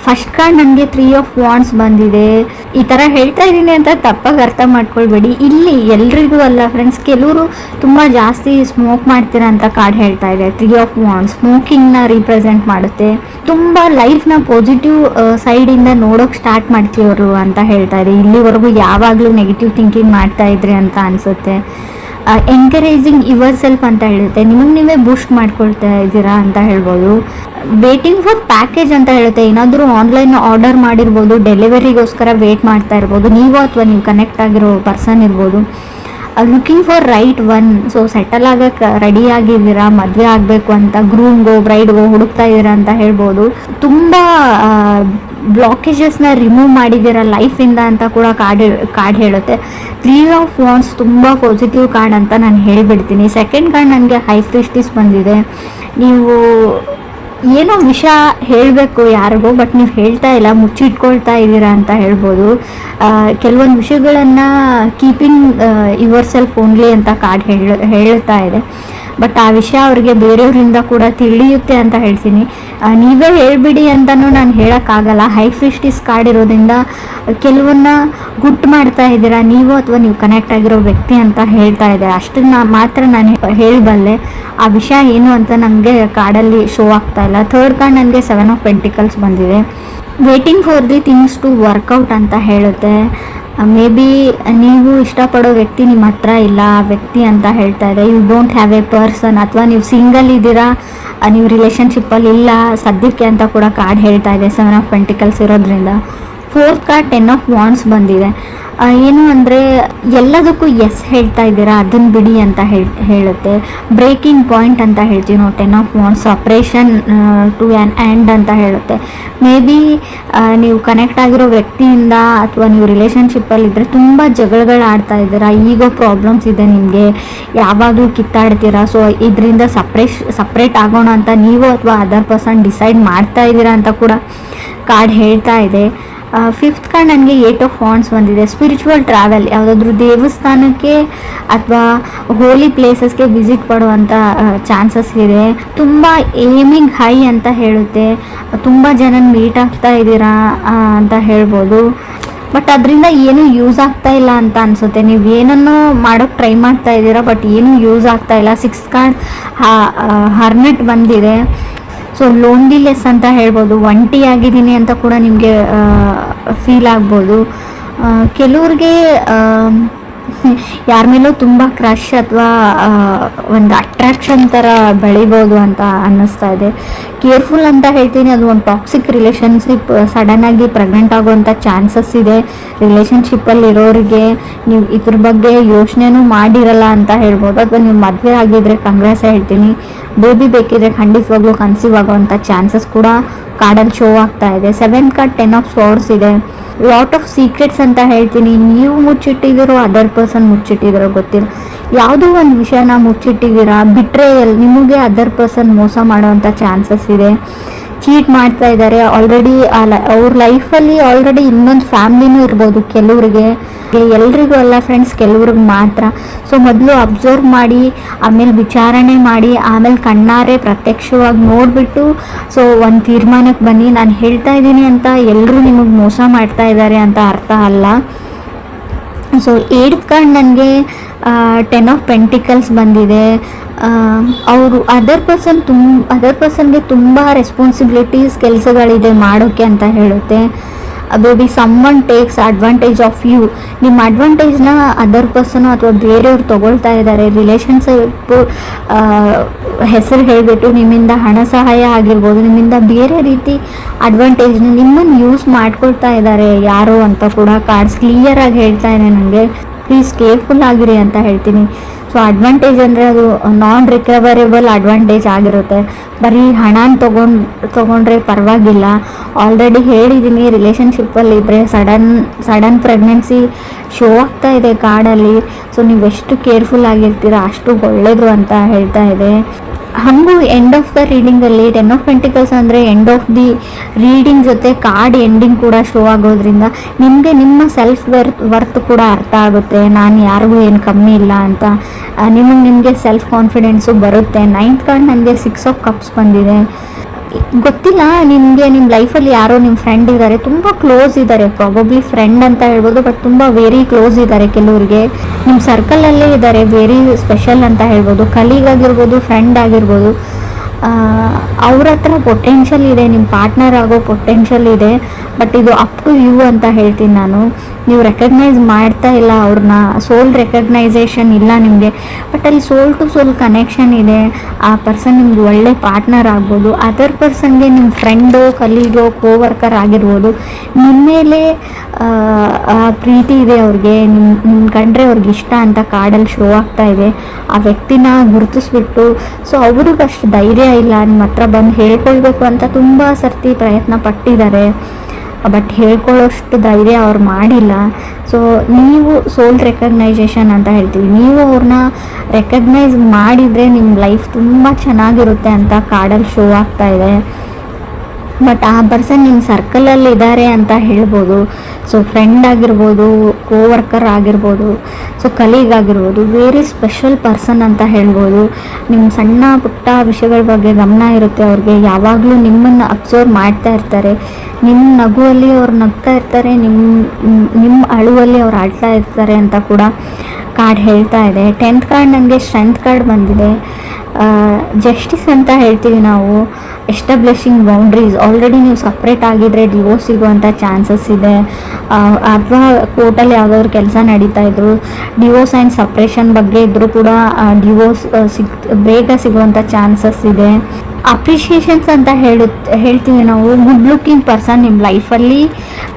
First card ನನಗೆ 3 of wands ಬಂದಿದೆ. ಈ ಥರ ಹೇಳ್ತಾ ಇದ್ದೀನಿ ಅಂತ ತಪ್ಪಾಗಿ ಅರ್ಥ ಮಾಡ್ಕೊಳ್ಬೇಡಿ. ಇಲ್ಲಿ ಎಲ್ರಿಗೂ ಅಲ್ಲ ಫ್ರೆಂಡ್ಸ್, ಕೆಲವರು ತುಂಬ ಜಾಸ್ತಿ ಸ್ಮೋಕ್ ಮಾಡ್ತೀರಾ ಅಂತ ಕಾರ್ಡ್ ಹೇಳ್ತಾ ಇದೆ. 3 ಆಫ್ ವಾಂಡ್ಸ್ ಸ್ಮೋಕಿಂಗ್ನ ರೀಪ್ರೆಸೆಂಟ್ ಮಾಡುತ್ತೆ. ತುಂಬ ಲೈಫ್ನ ಪಾಸಿಟಿವ್ ಸೈಡಿಂದ ನೋಡೋಕೆ ಸ್ಟಾರ್ಟ್ ಮಾಡ್ತೀವರು ಅಂತ ಹೇಳ್ತಾ ಇದೆ. ಇಲ್ಲಿವರೆಗೂ ಯಾವಾಗಲೂ ನೆಗೆಟಿವ್ ಥಿಂಕಿಂಗ್ ಮಾಡ್ತಾ ಇದ್ರಿ ಅಂತ ಅನಿಸುತ್ತೆ. ಎಂಕರೇಜಿಂಗ್ ಯುವರ್ ಸೆಲ್ಫ್ ಅಂತ ಹೇಳುತ್ತೆ. ನಿಮಗೆ ನೀವೇ ಬೂಸ್ಟ್ ಮಾಡ್ಕೊಳ್ತಾ ಇದ್ದೀರಾ ಅಂತ ಹೇಳ್ಬೋದು. ವೇಟಿಂಗ್ ಫಾರ್ ಪ್ಯಾಕೇಜ್ ಅಂತ ಹೇಳುತ್ತೆ. ಏನಾದರೂ ಆನ್ಲೈನ್ ಆರ್ಡರ್ ಮಾಡಿರ್ಬೋದು, ಡೆಲಿವರಿಗೋಸ್ಕರ ವೇಟ್ ಮಾಡ್ತಾ ಇರ್ಬೋದು ನೀವು, ಅಥವಾ ನೀವು ಕನೆಕ್ಟ್ ಆಗಿರೋ ಪರ್ಸನ್ ಇರ್ಬೋದು. Looking for right one. So settle ಆಗಕ್ಕೆ ರೆಡಿ ಆಗಿದ್ದೀರಾ, ಮದುವೆ ಆಗಬೇಕು ಅಂತ ಗ್ರೂಮ್ಗೋ ಬ್ರೈಡ್ಗೋ ಹುಡುಕ್ತಾ ಇದ್ದೀರಾ ಅಂತ ಹೇಳ್ಬೋದು. ತುಂಬ ಬ್ಲಾಕೇಜಸ್ನ ರಿಮೂವ್ ಮಾಡಿದ್ದೀರಾ ಲೈಫಿಂದ ಅಂತ ಕೂಡ ಕಾರ್ಡ್ ಹೇಳುತ್ತೆ. 3 ಆಫ್ ವಾಂಡ್ಸ್ ತುಂಬ ಪಾಸಿಟಿವ್ ಕಾರ್ಡ್ ಅಂತ ನಾನು ಹೇಳಿಬಿಡ್ತೀನಿ. ಸೆಕೆಂಡ್ ಕಾರ್ಡ್ ನನಗೆ ಹೈ ಪ್ರೀಸ್ಟೆಸ್ ಬಂದಿದೆ. ನೀವು ಏನೋ ವಿಷಯ ಹೇಳಬೇಕು ಯಾರಿಗೋ, ಬಟ್ ನೀವು ಹೇಳ್ತಾ ಇಲ್ಲ, ಮುಚ್ಚಿಟ್ಕೊಳ್ತಾ ಇದ್ದೀರಾ ಅಂತ ಹೇಳ್ಬೋದು. ಕೆಲವೊಂದು ವಿಷಯಗಳನ್ನು ಕೀಪಿಂಗ್ ಯುವರ್ ಸೆಲ್ಫ್ ಓನ್ಲಿ ಅಂತ ಕಾರ್ಡ್ ಹೇಳ್ತಾ ಇದೆ. ಬಟ್ ಆ ವಿಷಯ ಅವ್ರಿಗೆ ಬೇರೆಯವರಿಂದ ಕೂಡ ತಿಳಿಯುತ್ತೆ ಅಂತ ಹೇಳ್ತೀನಿ. ನೀವೇ ಹೇಳ್ಬಿಡಿ ಅಂತಲೂ ನಾನು ಹೇಳೋಕ್ಕಾಗಲ್ಲ. ಹೈ ಪ್ರೀಸ್ಟೆಸ್ ಕಾರ್ಡ್ ಇರೋದ್ರಿಂದ ಕೆಲವನ್ನ ಗುಟ್ಟು ಮಾಡ್ತಾ ಇದ್ದೀರಾ ನೀವು, ಅಥವಾ ನೀವು ಕನೆಕ್ಟ್ ಆಗಿರೋ ವ್ಯಕ್ತಿ ಅಂತ ಹೇಳ್ತಾ ಇದೆ. ಅಷ್ಟನ್ನ ಮಾತ್ರ ನಾನು ಹೇಳಬಲ್ಲೆ. ಆ ವಿಷಯ ಏನು ಅಂತ ನನಗೆ ಕಾರ್ಡಲ್ಲಿ ಶೋ ಆಗ್ತಾ ಇಲ್ಲ. ಥರ್ಡ್ ಕಾರ್ಡ್ ನನಗೆ 7 ಆಫ್ ಪೆಂಟಿಕಲ್ಸ್ ಬಂದಿದೆ. Waiting for the things to work out ಅಂತ ಹೇಳುತ್ತೆ. ಮೇ ಬಿ ನೀವು ಇಷ್ಟಪಡೋ ವ್ಯಕ್ತಿ ನಿಮ್ಮ ಹತ್ರ ಇಲ್ಲ, ಆ ವ್ಯಕ್ತಿ ಅಂತ ಹೇಳ್ತಾ ಇದೆ. You don't have a person, ಅಥವಾ ನೀವು ಸಿಂಗಲ್ ಇದ್ದೀರಾ, ನೀವು ರಿಲೇಷನ್ಶಿಪ್ಪಲ್ಲಿ ಇಲ್ಲ ಸದ್ಯಕ್ಕೆ ಅಂತ ಕೂಡ ಕಾರ್ಡ್ ಹೇಳ್ತಾ ಇದೆ 7 ಆಫ್ ಪೆಂಟಿಕಲ್ಸ್ ಇರೋದ್ರಿಂದ. ಫೋರ್ತ್ ಕಾರ್ಡ್ 10 ಆಫ್ ವಾಂಡ್ಸ್ ಬಂದಿದೆ. ಏನು ಅಂದರೆ ಎಲ್ಲದಕ್ಕೂ ಎಸ್ ಹೇಳ್ತಾ ಇದ್ದೀರಾ, ಅದನ್ನು ಬಿಡಿ ಅಂತ ಹೇಳುತ್ತೆ. ಬ್ರೇಕಿಂಗ್ ಪಾಯಿಂಟ್ ಅಂತ ಹೇಳ್ತೀವಿ ನಾವು 10 of wands. Suppression to an end ಅಂತ ಹೇಳುತ್ತೆ. ಮೇ ಬಿ ನೀವು ಕನೆಕ್ಟ್ ಆಗಿರೋ ವ್ಯಕ್ತಿಯಿಂದ ಅಥವಾ ನೀವು ರಿಲೇಷನ್ಶಿಪ್ಪಲ್ಲಿದ್ದರೆ ತುಂಬ ಜಗಳಗಳು ಆಡ್ತಾ ಇದ್ದೀರಾ, ಈಗೋ ಪ್ರಾಬ್ಲಮ್ಸ್ ಇದೆ ನಿಮಗೆ, ಯಾವಾಗಲೂ ಕಿತ್ತಾಡ್ತೀರಾ. ಸೊ ಇದರಿಂದ ಸಪ್ರೇಟ್ ಆಗೋಣ ಅಂತ ನೀವು ಅಥವಾ ಅದರ್ ಪರ್ಸನ್ ಡಿಸೈಡ್ ಮಾಡ್ತಾ ಇದ್ದೀರಾ ಅಂತ ಕೂಡ ಕಾರ್ಡ್ ಹೇಳ್ತಾ ಇದೆ. ಫಿಫ್ತ್ ಕಾರ್ಡ್ ನನಗೆ 8 ಆಫ್ ವಾಂಡ್ಸ್ ಬಂದಿದೆ. ಸ್ಪಿರಿಚುವಲ್ ಟ್ರಾವೆಲ್, ಯಾವುದಾದ್ರೂ ದೇವಸ್ಥಾನಕ್ಕೆ ಅಥವಾ ಹೋಲಿ ಪ್ಲೇಸಸ್ಗೆ ವಿಸಿಟ್ ಮಾಡುವಂಥ ಚಾನ್ಸಸ್ ಇದೆ. ತುಂಬ ಏಮಿಂಗ್ ಹೈ ಅಂತ ಹೇಳುತ್ತೆ. ತುಂಬ ಜನ ಮೀಟ್ ಆಗ್ತಾ ಇದ್ದೀರಾ ಅಂತ ಹೇಳ್ಬೋದು. ಬಟ್ ಅದರಿಂದ ಏನೂ ಯೂಸ್ ಆಗ್ತಾ ಇಲ್ಲ ಅಂತ ಅನಿಸುತ್ತೆ. ನೀವು ಏನನ್ನೋ ಮಾಡೋಕ್ಕೆ ಟ್ರೈ ಮಾಡ್ತಾ ಇದ್ದೀರಾ, ಬಟ್ ಏನೂ ಯೂಸ್ ಆಗ್ತಾ ಇಲ್ಲ. 6th ಕಾರ್ಡ್ ಹರ್ನೆಟ್ ಬಂದಿದೆ. ಸೊ ಲೋನ್ಲಿನೆಸ್ ಅಂತ ಹೇಳ್ಬೋದು. ಒಂಟಿ ಆಗಿದ್ದೀನಿ ಅಂತ ಕೂಡ ನಿಮಗೆ ಫೀಲ್ ಆಗ್ಬೋದು. ಕೆಲವ್ರಿಗೆ ಯಾರ ಮೇಲೂ ತುಂಬ ಕ್ರಶ್ ಅಥವಾ ಒಂದು ಅಟ್ರಾಕ್ಷನ್ ಥರ ಬೆಳಿಬೋದು ಅಂತ ಅನ್ನಿಸ್ತಾ ಇದೆ. ಕೇರ್ಫುಲ್ ಅಂತ ಹೇಳ್ತೀನಿ. ಅದು ಒಂದು ಟಾಕ್ಸಿಕ್ ರಿಲೇಷನ್ಶಿಪ್, ಸಡನ್ನಾಗಿ ಪ್ರೆಗ್ನೆಂಟ್ ಆಗುವಂಥ ಚಾನ್ಸಸ್ ಇದೆ. ರಿಲೇಷನ್ಶಿಪ್ಪಲ್ಲಿರೋರಿಗೆ ನೀವು ಇದ್ರ ಬಗ್ಗೆ ಯೋಚನೆನೂ ಮಾಡಿರಲ್ಲ ಅಂತ ಹೇಳ್ಬೋದು. ಅಥವಾ ನೀವು ಮದುವೆ ಆಗಿದ್ರೆ ಕಂಗ್ರೆಸ್ ಹೇಳ್ತೀನಿ. ಬೇಬಿ ಬೇಕಿದ್ರೆ ಖಂಡಿತವಾಗ್ಲೂ ಕನ್ಸೀವ್ ಆಗುವಂಥ ಚಾನ್ಸಸ್ ಕೂಡ ಕಾರ್ಡಲ್ಲಿ ಶೋ ಆಗ್ತಾ ಇದೆ. 7th ಕಾರ್ಡ್ 10 ಆಫ್ ಸ್ವೋರ್ಡ್ಸ್ ಇದೆ. ಲಾಟ್ ಆಫ್ ಸೀಕ್ರೆಟ್ಸ್ ಅಂತ ಹೇಳ್ತೀನಿ. ನೀವು ಮುಚ್ಚಿಟ್ಟಿದ್ದೀರೋ, ಅದರ್ ಪರ್ಸನ್ ಮುಚ್ಚಿಟ್ಟಿದ್ದೀರೋ ಗೊತ್ತಿಲ್ಲ. ಯಾವುದೋ ಒಂದು ವಿಷಯನ ಮುಚ್ಚಿಟ್ಟಿದ್ದೀರಾ. ಬಿಟ್ರೇಯಲ್, ನಿಮಗೆ ಅದರ್ ಪರ್ಸನ್ ಮೋಸ ಮಾಡೋವಂಥ ಚಾನ್ಸಸ್ ಇದೆ. ಚೀಟ್ ಮಾಡ್ತಾ ಇದ್ದಾರೆ ಆಲ್ರೆಡಿ. ಅವ್ರ ಲೈಫಲ್ಲಿ ಆಲ್ರೆಡಿ ಇನ್ನೊಂದು ಫ್ಯಾಮ್ಲಿನೂ ಇರ್ಬೋದು ಕೆಲವ್ರಿಗೆ. ಎಲ್ರಿಗೂ ಅಲ್ಲ ಫ್ರೆಂಡ್ಸ್, ಕೆಲವ್ರಿಗೆ ಮಾತ್ರ. ಸೊ ಮೊದಲು ಅಬ್ಸರ್ವ್ ಮಾಡಿ, ಆಮೇಲೆ ವಿಚಾರಣೆ ಮಾಡಿ, ಆಮೇಲೆ ಕಣ್ಣಾರೆ ಪ್ರತ್ಯಕ್ಷವಾಗಿ ನೋಡಿಬಿಟ್ಟು ಸೊ ಒಂದು ತೀರ್ಮಾನಕ್ಕೆ ಬನ್ನಿ. ನಾನು ಹೇಳ್ತಾ ಇದ್ದೀನಿ ಅಂತ ಎಲ್ಲರೂ ನಿಮಗೆ ಮೋಸ ಮಾಡ್ತಾ ಇದ್ದಾರೆ ಅಂತ ಅರ್ಥ ಅಲ್ಲ. ಸೊ 8th ಕಾರ್ಡ್ ನನಗೆ 10 ಆಫ್ ಪೆಂಟಿಕಲ್ಸ್ ಬಂದಿದೆ. ಅವರು ಅದರ್ ಪರ್ಸನ್ಗೆ ತುಂಬ ರೆಸ್ಪಾನ್ಸಿಬಿಲಿಟೀಸ್, ಕೆಲಸಗಳಿದೆ ಮಾಡೋಕ್ಕೆ ಅಂತ ಹೇಳುತ್ತೆ. Baby someone takes advantage of you. ನಿಮ್ಮ ಅಡ್ವಾಂಟೇಜ್ನ ಅದರ್ ಪರ್ಸನು ಅಥವಾ ಬೇರೆಯವ್ರು ತೊಗೊಳ್ತಾ ಇದ್ದಾರೆ. ರಿಲೇಷನ್ಶಿಪ್ ಹೆಸರು ಹೇಳಿಬಿಟ್ಟು ನಿಮ್ಮಿಂದ ಹಣ ಸಹಾಯ ಆಗಿರ್ಬೋದು, ನಿಮ್ಮಿಂದ ಬೇರೆ ರೀತಿ ಅಡ್ವಾಂಟೇಜ್ನ ನಿಮ್ಮನ್ನು ಯೂಸ್ ಮಾಡ್ಕೊಳ್ತಾ ಇದ್ದಾರೆ ಯಾರು ಅಂತ ಕೂಡ ಕಾರ್ಡ್ಸ್ ಕ್ಲಿಯರಾಗಿ ಹೇಳ್ತಾ ಇದೆ ನನಗೆ. ಪ್ಲೀಸ್ ಕೇರ್ಫುಲ್ ಆಗಿರಿ ಅಂತ ಹೇಳ್ತೀನಿ. ಸೊ ಅಡ್ವಾಂಟೇಜ್ ಅಂದರೆ ಅದು ನಾನ್ ರಿಕವರೇಬಲ್ ಅಡ್ವಾಂಟೇಜ್ ಆಗಿರುತ್ತೆ. ಬರೀ ಹಣನ ತೊಗೊಂಡ್ರೆ ಪರವಾಗಿಲ್ಲ. ಆಲ್ರೆಡಿ ಹೇಳಿದ್ದೀನಿ, ರಿಲೇಷನ್ಶಿಪ್ಪಲ್ಲಿ ಇದ್ದರೆ ಸಡನ್ ಪ್ರೆಗ್ನೆನ್ಸಿ ಶೋ ಆಗ್ತಾ ಇದೆ ಕಾರ್ಡಲ್ಲಿ. ಸೊ ನೀವೆಷ್ಟು ಕೇರ್ಫುಲ್ ಆಗಿರ್ತೀರ ಅಷ್ಟು ಒಳ್ಳೆಯದು ಅಂತ ಹೇಳ್ತಾ ಇದೆ. ಹಾಗೂ ಎಂಡ್ ಆಫ್ ದ ರೀಡಿಂಗಲ್ಲಿ 10 ಆಫ್ ಪೆಂಟಿಕಲ್ಸ್ ಅಂದರೆ ಎಂಡ್ ಆಫ್ ದಿ ರೀಡಿಂಗ್ ಜೊತೆ ಕಾರ್ಡ್ ಎಂಡಿಂಗ್ ಕೂಡ ಶೋ ಆಗೋದ್ರಿಂದ ನಿಮಗೆ ನಿಮ್ಮ ಸೆಲ್ಫ್ ವರ್ತ್ ಕೂಡ ಅರ್ಥ ಆಗುತ್ತೆ. ನಾನು ಯಾರಿಗೂ ಏನು ಕಮ್ಮಿ ಇಲ್ಲ ಅಂತ ನಿಮಗೆ ಸೆಲ್ಫ್ ಕಾನ್ಫಿಡೆನ್ಸು ಬರುತ್ತೆ. 9th ಕಾರ್ಡ್ ನನಗೆ 6 ಆಫ್ ಕಪ್ಸ್ ಬಂದಿದೆ. ಗೊತ್ತಿಲ್ಲ ನಿಮಗೆ ನಿಮ್ಮ ಲೈಫಲ್ಲಿ ಯಾರೋ ನಿಮ್ಮ ಫ್ರೆಂಡ್ ಇದ್ದಾರೆ, ತುಂಬ ಕ್ಲೋಸ್ ಇದ್ದಾರೆ, ಪ್ರಾಬಬ್ಲಿ ಫ್ರೆಂಡ್ ಅಂತ ಹೇಳ್ಬೋದು, ಬಟ್ ತುಂಬ ವೆರಿ ಕ್ಲೋಸ್ ಇದ್ದಾರೆ. ಕೆಲವರಿಗೆ ನಿಮ್ಮ ಸರ್ಕಲಲ್ಲೇ ಇದ್ದಾರೆ, ವೆರಿ ಸ್ಪೆಷಲ್ ಅಂತ ಹೇಳ್ಬೋದು, ಕಲೀಗ್ ಆಗಿರ್ಬೋದು, ಫ್ರೆಂಡ್ ಆಗಿರ್ಬೋದು. ಅವ್ರ ಹತ್ರ ಪೊಟೆನ್ಷಿಯಲ್ ಇದೆ, ನಿಮ್ಮ ಪಾರ್ಟ್ನರ್ ಆಗೋ ಪೊಟೆನ್ಷಿಯಲ್ ಇದೆ, ಬಟ್ ಇದು ಅಪ್ ಟು ಯು ಅಂತ ಹೇಳ್ತೀನಿ ನಾನು. ನೀವು ರೆಕಗ್ನೈಸ್ ಮಾಡ್ತಾ ಇಲ್ಲ ಅವ್ರನ್ನ, ಸೋಲ್ ರೆಕಗ್ನೈಸೇಷನ್ ಇಲ್ಲ ನಿಮಗೆ, ಬಟ್ ಅಲ್ಲಿ ಸೋಲ್ ಟು ಸೋಲ್ ಕನೆಕ್ಷನ್ ಇದೆ. ಆ ಪರ್ಸನ್ ನಿಮ್ಗೆ ಒಳ್ಳೆ ಪಾರ್ಟ್ನರ್ ಆಗ್ಬೋದು, ಅದರ್ ಪರ್ಸನ್ಗೆ ನಿಮ್ಮ ಫ್ರೆಂಡು, ಕಲೀಗೋ, ಕೋವರ್ಕರ್ ಆಗಿರ್ಬೋದು, ನಿಮ್ಮ ಮೇಲೆ ಪ್ರೀತಿ ಇದೆ ಅವ್ರಿಗೆ, ನಿಮ್ಮ ಕಂಡ್ರೆ ಅವ್ರಿಗೆ ಇಷ್ಟ ಅಂತ ಕಾರ್ಡಲ್ಲಿ ಶೋ ಆಗ್ತಾ ಇದೆ. ಆ ವ್ಯಕ್ತಿನ ಗುರುತಿಸ್ಬಿಟ್ಟು, ಸೊ ಅವ್ರಿಗೆ ಅಷ್ಟು ಧೈರ್ಯ ಇಲ್ಲ ನಿಮ್ಮ ಹತ್ರ ಬಂದು ಹೇಳ್ಕೊಳ್ಬೇಕು ಅಂತ ತುಂಬ ಸರ್ತಿ ಪ್ರಯತ್ನ ಪಟ್ಟಿದ್ದಾರೆ, ಬಟ್ ಹೇಳ್ಕೊಳ್ಳೋಷ್ಟು ಧೈರ್ಯ ಅವ್ರು ಮಾಡಿಲ್ಲ. ಸೊ ನೀವು ಸೋಲ್ ರೆಕಗ್ನೈಸೇಷನ್ ಅಂತ ಹೇಳ್ತೀವಿ, ನೀವು ಅವ್ರನ್ನ ರೆಕಗ್ನೈಸ್ ಮಾಡಿದರೆ ನಿಮ್ಮ ಲೈಫ್ ತುಂಬ ಚೆನ್ನಾಗಿರುತ್ತೆ ಅಂತ ಕಾರ್ಡಲ್ಲಿ ಶೋ ಆಗ್ತಾ ಇದೆ. ಬಟ್ ಆ ಪರ್ಸನ್ ನಿಮ್ಮ ಸರ್ಕಲಲ್ಲಿ ಇದ್ದಾರೆ ಅಂತ ಹೇಳ್ಬೋದು. ಸೊ ಫ್ರೆಂಡ್ ಆಗಿರ್ಬೋದು, ಕೋವರ್ಕರ್ ಆಗಿರ್ಬೋದು, ಸೊ ಕಲೀಗ್ ಆಗಿರ್ಬೋದು, ವೆರಿ ಸ್ಪೆಷಲ್ ಪರ್ಸನ್ ಅಂತ ಹೇಳ್ಬೋದು. ನಿಮ್ಮ ಸಣ್ಣ ಪುಟ್ಟ ವಿಷಯಗಳ ಬಗ್ಗೆ ಗಮನ ಇರುತ್ತೆ ಅವ್ರಿಗೆ, ಯಾವಾಗಲೂ ನಿಮ್ಮನ್ನು ಅಬ್ಸರ್ವ್ ಮಾಡ್ತಾ ಇರ್ತಾರೆ, ನಿಮ್ಮ ನಗುವಲ್ಲಿ ಅವ್ರು ನಗ್ತಾ ಇರ್ತಾರೆ, ನಿಮ್ಮ ಅಳುವಲ್ಲಿ ಅವ್ರು ಆಡ್ತಾ ಇರ್ತಾರೆ ಅಂತ ಕೂಡ ಕಾರ್ಡ್ ಹೇಳ್ತಾ ಇದೆ. 10th ಕಾರ್ಡ್ ನನಗೆ ಸ್ಟ್ರೆಂತ್ ಕಾರ್ಡ್ ಬಂದಿದೆ. ಜಸ್ಟಿಸ್ ಅಂತ ಹೇಳ್ತೀವಿ ನಾವು, ಎಸ್ಟಾಬ್ಲಿಷಿಂಗ್ ಬೌಂಡ್ರೀಸ್. ಆಲ್ರೆಡಿ ನೀವು ಸಪ್ರೇಟ್ ಆಗಿದ್ರೆ ಡಿವೋರ್ಸ್ ಸಿಗುವಂಥ ಚಾನ್ಸಸ್ ಇದೆ, ಅಥವಾ ಕೋರ್ಟಲ್ಲಿ ಯಾವುದಾದ್ರು ಕೆಲಸ ನಡೀತಾ ಇದ್ರು, ಡಿವೋರ್ಸ್ ಆ್ಯಂಡ್ ಸಪ್ರೇಷನ್ ಬಗ್ಗೆ ಇದ್ದರೂ ಕೂಡ ಡಿವೋರ್ಸ್ ಬೇಗ ಸಿಗುವಂಥ ಚಾನ್ಸಸ್ ಇದೆ. ಅಪ್ರಿಷಿಯೇಷನ್ಸ್ ಅಂತ ಹೇಳ್ತೀವಿ ನಾವು. ಗುಡ್ ಲುಕಿಂಗ್ ಪರ್ಸನ್ ನಿಮ್ಮ ಲೈಫಲ್ಲಿ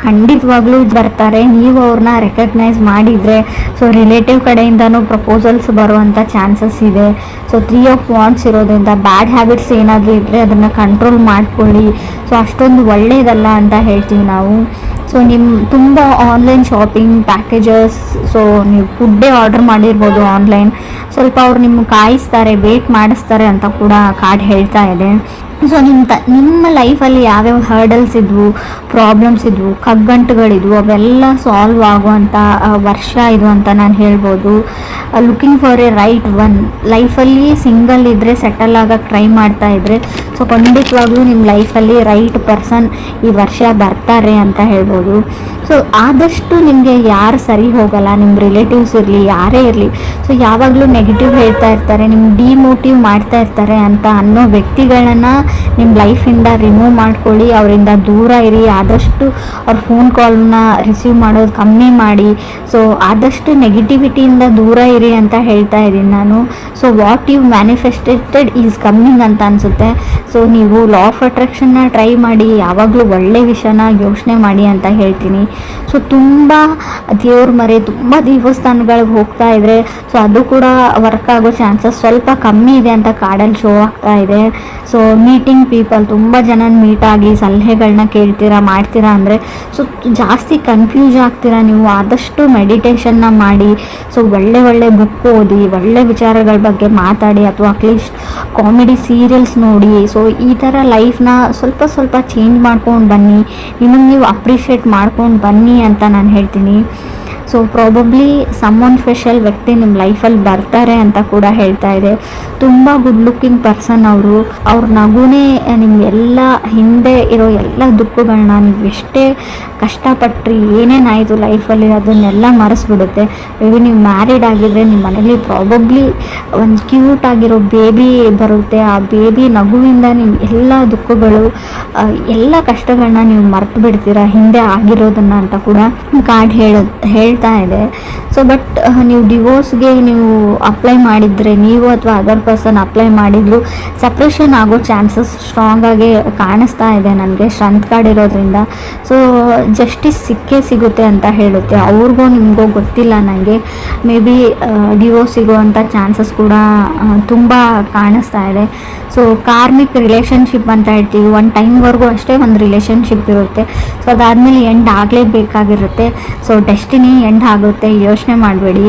ಖಂಡಿತವಾಗ್ಲೂ ಬರ್ತಾರೆ, ನೀವು ಅವ್ರನ್ನ ರೆಕಗ್ನೈಸ್ ಮಾಡಿದರೆ. ಸೊ ರಿಲೇಟಿವ್ ಕಡೆಯಿಂದನೂ ಪ್ರಪೋಸಲ್ಸ್ ಬರುವಂಥ ಚಾನ್ಸಸ್ ಇದೆ. ಸೊ 3 ಆಫ್ ವಾಂಡ್ಸ್ ಇರೋದ್ರಿಂದ ಬ್ಯಾಡ್ ಹ್ಯಾಬಿಟ್ಸ್ ಏನಾದರೂ ಇದ್ದರೆ ಅದನ್ನು ಕಂಟ್ರೋಲ್ ಮಾಡ್ಕೊಳ್ಳಿ. ಸೊ ಅಷ್ಟೊಂದು ಒಳ್ಳೆಯದಲ್ಲ ಅಂತ ಹೇಳ್ತೀವಿ ನಾವು. ಸೊ ನಿಮ್ಮ ತುಂಬ ಆನ್ಲೈನ್ ಶಾಪಿಂಗ್ ಪ್ಯಾಕೇಜಸ್, ಸೊ ನೀವು ಫುಡ್ಡೇ ಆರ್ಡರ್ ಮಾಡಿರ್ಬೋದು ಆನ್ಲೈನ್, ಸ್ವಲ್ಪ ಅವ್ರು ನಿಮ್ಗೆ ಕಾಯಿಸ್ತಾರೆ, ವೇಟ್ ಮಾಡಿಸ್ತಾರೆ ಅಂತ ಕೂಡ ಕಾರ್ಡ್ ಹೇಳ್ತಾ ಇದೆ. ಸೊ ನಿಮ್ಮ ಲೈಫಲ್ಲಿ ಯಾವ್ಯಾವ ಹರ್ಡಲ್ಸ್ ಇದ್ವು, ಪ್ರಾಬ್ಲಮ್ಸ್ ಇದ್ವು, ಕಗ್ಗಂಟುಗಳಿದ್ವು, ಅವೆಲ್ಲ ಸಾಲ್ವ್ ಆಗುವಂಥ ವರ್ಷ ಇದು ಅಂತ ನಾನು ಹೇಳ್ಬೋದು. Looking for A right one. ಲೈಫಲ್ಲಿ ಸಿಂಗಲ್ ಇದ್ದರೆ, ಸೆಟಲ್ ಆಗೋಕ್ಕೆ ಟ್ರೈ ಮಾಡ್ತಾ ಇದ್ದರೆ, ಸೊ ಖಂಡಿತವಾಗ್ಲೂ ನಿಮ್ಮ ಲೈಫಲ್ಲಿ ರೈಟ್ ಪರ್ಸನ್ ಈ ವರ್ಷ ಬರ್ತಾರೆ ಅಂತ ಹೇಳ್ಬೋದು. ಸೊ ಆದಷ್ಟು ನಿಮಗೆ ಯಾರು ಸರಿ ಹೋಗಲ್ಲ, ನಿಮ್ಮ ರಿಲೇಟಿವ್ಸ್ ಇರಲಿ, ಯಾರೇ ಇರಲಿ, ಸೊ ಯಾವಾಗಲೂ ನೆಗೆಟಿವ್ ಹೇಳ್ತಾ ಇರ್ತಾರೆ, ನಿಮ್ಗೆ ಡಿಮೋಟಿವ್ ಮಾಡ್ತಾ ಇರ್ತಾರೆ ಅಂತ ಅನ್ನೋ ವ್ಯಕ್ತಿಗಳನ್ನು ನಿಮ್ಮ ಲೈಫಿಂದ ರಿಮೂವ್ ಮಾಡ್ಕೊಳ್ಳಿ, ಅವರಿಂದ ದೂರ ಇರಿ. ಆದಷ್ಟು ಅವ್ರ ಫೋನ್ ಕಾಲ್ನ ರಿಸೀವ್ ಮಾಡೋದು ಕಮ್ಮಿ ಮಾಡಿ. ಸೊ ಆದಷ್ಟು ನೆಗೆಟಿವಿಟಿಯಿಂದ ದೂರ ಇರಿ ಅಂತ ಹೇಳ್ತಾ ಇದ್ದೀನಿ ನಾನು. So what you manifested is coming ಅಂತ ಅನಿಸುತ್ತೆ. ಸೊ ನೀವು ಲಾ ಆಫ್ ಅಟ್ರಾಕ್ಷನ್ನ ಟ್ರೈ ಮಾಡಿ, ಯಾವಾಗಲೂ ಒಳ್ಳೆ ವಿಷಯನ ಯೋಚನೆ ಮಾಡಿ ಅಂತ ಹೇಳ್ತೀನಿ. ಸೊ ತುಂಬ ದೇವ್ರ ಮರೆ, ತುಂಬ ದೇವಸ್ಥಾನಗಳಿಗೆ ಹೋಗ್ತಾ ಇದ್ರೆ, ಸೊ ಅದು ಕೂಡ ವರ್ಕ್ ಆಗೋ ಚಾನ್ಸಸ್ ಸ್ವಲ್ಪ ಕಮ್ಮಿ ಇದೆ ಅಂತ ಕಾರ್ಡಲ್ಲಿ ಶೋ ಆಗ್ತಾ ಇದೆ. ಸೊ ಮೀಟಿಂಗ್ ಪೀಪಲ್, ತುಂಬ ಜನ ಮೀಟ್ ಆಗಿ ಸಲಹೆಗಳನ್ನ ಕೇಳ್ತೀರಾ, ಮಾಡ್ತೀರಾ ಅಂದರೆ ಸೊ ಜಾಸ್ತಿ ಕನ್ಫ್ಯೂಸ್ ಆಗ್ತೀರಾ ನೀವು. ಆದಷ್ಟು ಮೆಡಿಟೇಷನ್ನ ಮಾಡಿ, ಸೊ ಒಳ್ಳೆ ಬುಕ್ ಓದಿ, ಒಳ್ಳೆ ವಿಚಾರಗಳ ಬಗ್ಗೆ ಮಾತಾಡಿ, ಅಥವಾ ಅಟ್ಲೀಸ್ಟ್ ಕಾಮಿಡಿ ಸೀರಿಯಲ್ಸ್ ನೋಡಿ. ಸೊ ಈ ಥರ ಲೈಫ್ನ ಸ್ವಲ್ಪ ಚೇಂಜ್ ಮಾಡ್ಕೊಂಡು ಬನ್ನಿ, ನಿಮಗೆ ನೀವು ಅಪ್ರಿಷಿಯೇಟ್ ಮಾಡ್ಕೊಂಡು ಬನ್ನಿ ಅಂತ ನಾನು ಹೇಳ್ತೀನಿ. ಸೊ ಪ್ರಾಬಬ್ಲಿ ಸಮ್ಮೊನ್ ಸ್ಪೆಷಲ್ ವ್ಯಕ್ತಿ ನಿಮ್ಮ ಲೈಫಲ್ಲಿ ಬರ್ತಾರೆ ಅಂತ ಕೂಡ ಹೇಳ್ತಾ ಇದೆ. ತುಂಬ ಗುಡ್ ಲುಕ್ಕಿಂಗ್ ಪರ್ಸನ್ ಅವರು. ಅವ್ರ ನಗುನೇ ನಿಮಗೆಲ್ಲ ಹಿಂದೆ ಇರೋ ಎಲ್ಲ ದುಃಖಗಳನ್ನ, ನೀವು ಎಷ್ಟೇ ಕಷ್ಟಪಟ್ರಿ, ಏನೇನಾಯಿತು ಲೈಫಲ್ಲಿ ಅದನ್ನೆಲ್ಲ ಮರೆಸ್ಬಿಡುತ್ತೆ. ಮೇ ಬಿ ನೀವು ಮ್ಯಾರಿಡ್ ಆಗಿದ್ರೆ ನಿಮ್ಮ ಮನೇಲಿ ಪ್ರಾಬಬ್ಲಿ ಒಂದು ಕ್ಯೂಟ್ ಆಗಿರೋ ಬೇಬಿ ಬರುತ್ತೆ. ಆ ಬೇಬಿ ನಗುವಿಂದ ನೀವು ಎಲ್ಲ ದುಃಖಗಳು, ಎಲ್ಲ ಕಷ್ಟಗಳನ್ನ ನೀವು ಮರೆತು ಬಿಡ್ತೀರಾ, ಹಿಂದೆ ಆಗಿರೋದನ್ನು ಅಂತ ಕೂಡ ಕಾರ್ಡ್ ಹೇಳ್ತಾ ಇದೆ. ಸೊ ಬಟ್ ನೀವು ಡಿವೋರ್ಸ್ಗೆ ನೀವು ಅಪ್ಲೈ ಮಾಡಿದರೆ, ನೀವು ಅಥವಾ ಅದರ್ ಪರ್ಸನ್ ಅಪ್ಲೈ ಮಾಡಿದ್ರು, ಸಪ್ರೇಷನ್ ಆಗೋ ಚಾನ್ಸಸ್ ಸ್ಟ್ರಾಂಗ್ ಆಗಿ ಕಾಣಿಸ್ತಾ ಇದೆ ನನಗೆ, ಸ್ಟ್ರೆಂತ್ ಕಾರ್ಡ್ ಇರೋದ್ರಿಂದ. ಸೊ ಜಸ್ಟಿಸ್ ಸಿಗುತ್ತೆ ಅಂತ ಹೇಳುತ್ತೆ. ಅವ್ರಿಗೂ ನಿಮಗೂ ಗೊತ್ತಿಲ್ಲ ನನಗೆ. ಮೇ ಬಿ ಡಿವೋರ್ಸ್ ಸಿಗುವಂಥ ಚಾನ್ಸಸ್ ಕೂಡ ತುಂಬ ಕಾಣಿಸ್ತಾ ಇದೆ. ಸೊ ಕಾರ್ಮಿಕ್ ರಿಲೇಷನ್ಶಿಪ್ ಅಂತ ಹೇಳ್ತೀವಿ, ಒಂದು ಟೈಮ್ವರೆಗೂ ಅಷ್ಟೇ ಒಂದು ರಿಲೇಷನ್ಶಿಪ್ ಇರುತ್ತೆ. ಸೊ ಅದಾದಮೇಲೆ ಎಂಡ್ ಆಗಲೇಬೇಕಾಗಿರುತ್ತೆ. ಸೊ ಡೆಸ್ಟಿನಿ ಎಂಡ್ ಆಗುತ್ತೆ, ಯೋಚನೆ ಮಾಡಬೇಡಿ.